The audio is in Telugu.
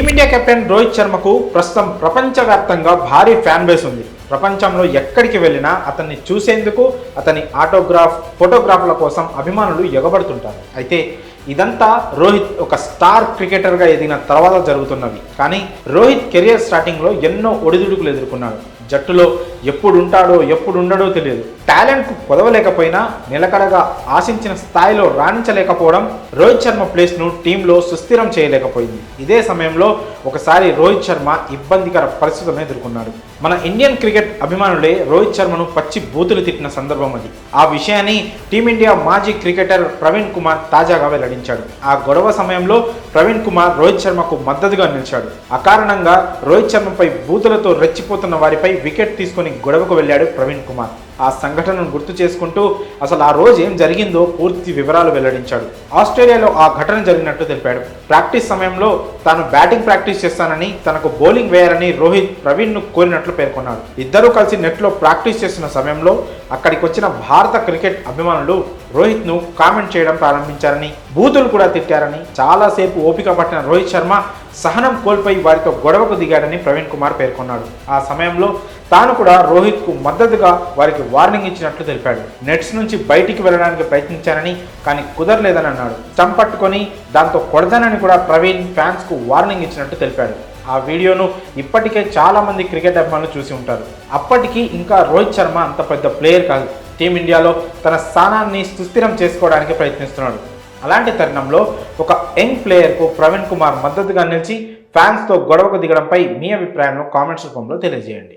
టీమిండియా కెప్టెన్ రోహిత్ శర్మకు ప్రస్తుతం ప్రపంచవ్యాప్తంగా భారీ ఫ్యాన్ బేస్ ఉంది. ప్రపంచంలో ఎక్కడికి వెళ్ళినా అతన్ని చూసేందుకు, అతని ఫోటోగ్రాఫ్ల కోసం అభిమానులు ఎగబడుతుంటారు. అయితే ఇదంతా రోహిత్ ఒక స్టార్ క్రికెటర్గా ఎదిగిన తర్వాత జరుగుతున్నవి. కానీ రోహిత్ కెరియర్ స్టార్టింగ్లో ఎన్నో ఒడిదుడుకులు ఎదుర్కొన్నాడు. జట్టులో ఎప్పుడు ఉంటాడో ఎప్పుడు ఉండడో తెలియదు. టాలెంట్కు కొదవలేకపోయినా నిలకడగా ఆశించిన స్థాయిలో రాణించలేకపోవడం రోహిత్ శర్మ ప్లేస్ను టీంలో సుస్థిరం చేయలేకపోయింది. ఇదే సమయంలో ఒకసారి రోహిత్ శర్మ ఇబ్బందికర పరిస్థితులను ఎదుర్కొన్నాడు. మన ఇండియన్ క్రికెట్ అభిమానులే రోహిత్ శర్మను పచ్చి బూతులు తిట్టిన సందర్భం అది. ఆ విషయాన్ని టీమిండియా మాజీ క్రికెటర్ ప్రవీణ్ కుమార్ తాజాగా వెల్లడించాడు. ఆ గొడవ సమయంలో ప్రవీణ్ కుమార్ రోహిత్ శర్మకు మద్దతుగా నిలిచాడు. అకారణంగా రోహిత్ శర్మపై బూతులతో రెచ్చిపోతున్న వారిపై వికెట్ తీసుకుని గొడవకు వెళ్ళాడు ప్రవీణ్ కుమార్. ఆ సంఘటనను గుర్తు చేసుకుంటూ అసలు ఆ రోజు ఏం జరిగిందో పూర్తి వివరాలు వెల్లడించాడు. ఆస్ట్రేలియాలో ఆ ఘటన జరిగినట్టు తెలిపాడు. ప్రాక్టీస్ సమయంలో తాను బ్యాటింగ్ ప్రాక్టీస్ చేస్తానని, తనకు బౌలింగ్ వేయాలని రోహిత్ ప్రవీణ్ను కోరినట్లు పేర్కొన్నాడు. ఇద్దరూ కలిసి నెట్లో ప్రాక్టీస్ చేస్తున్న సమయంలో అక్కడికి వచ్చిన భారత క్రికెట్ అభిమానులు రోహిత్ను కామెంట్ చేయడం ప్రారంభించారని, బూతులు కూడా తిట్టారని, చాలాసేపు ఓపిక పట్టిన రోహిత్ శర్మ సహనం కోల్పోయి వారితో గొడవకు దిగాడని ప్రవీణ్ కుమార్ పేర్కొన్నాడు. ఆ సమయంలో తాను కూడా రోహిత్కు మద్దతుగా వారికి వార్నింగ్ ఇచ్చినట్లు తెలిపాడు. నెట్స్ నుంచి బయటికి వెళ్ళడానికి ప్రయత్నించానని, కానీ కుదరలేదని అన్నాడు. స్టంప్ పట్టుకొని దాంతో కొడదానని కూడా ప్రవీణ్ ఫ్యాన్స్కు వార్నింగ్ ఇచ్చినట్టు తెలిపాడు. ఆ వీడియోను ఇప్పటికే చాలామంది క్రికెట్ అభిమానులు చూసి ఉంటారు. అప్పటికీ ఇంకా రోహిత్ శర్మ అంత పెద్ద ప్లేయర్ కాదు. టీమిండియాలో తన స్థానాన్ని సుస్థిరం చేసుకోవడానికి ప్రయత్నిస్తున్నాడు. అలాంటి తరుణంలో ఒక యంగ్ ప్లేయర్కు ప్రవీణ్ కుమార్ మద్దతుగా నిలిచి ఫ్యాన్స్తో గొడవకు దిగడంపై మీ అభిప్రాయాలను కామెంట్స్ రూపంలో తెలియజేయండి.